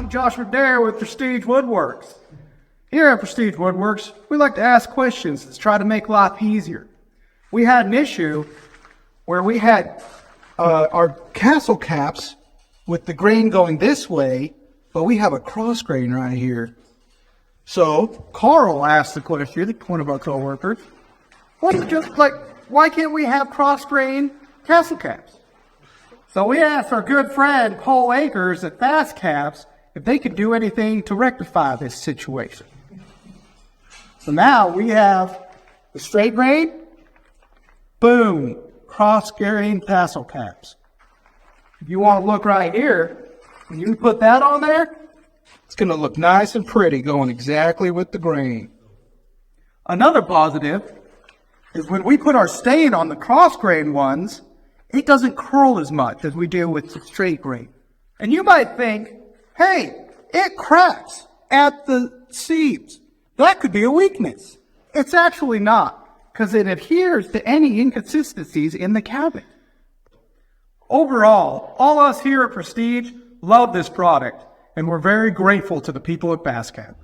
I'm Joshua Dare with Prestige Woodworks. Here at Prestige Woodworks, we like to ask questions to try to make life easier. We had an issue where we had our castle caps with the grain going this way, but we have a cross grain right here. So Carl asked the question, one of our co-workers, why can't we have cross grain castle caps? So we asked our good friend Paul Akers at FastCap's if they could do anything to rectify this situation. So now we have the straight grain, boom, cross grain castle caps. If you want to look right here, when you put that on there, it's going to look nice and pretty going exactly with the grain. Another positive is when we put our stain on the cross grain ones, it doesn't curl as much as we do with the straight grain. And you might think, hey, it cracks at the seams. That could be a weakness. It's actually not, because it adheres to any inconsistencies in the cabinet. Overall, all us here at Prestige love this product, and we're very grateful to the people at FastCap.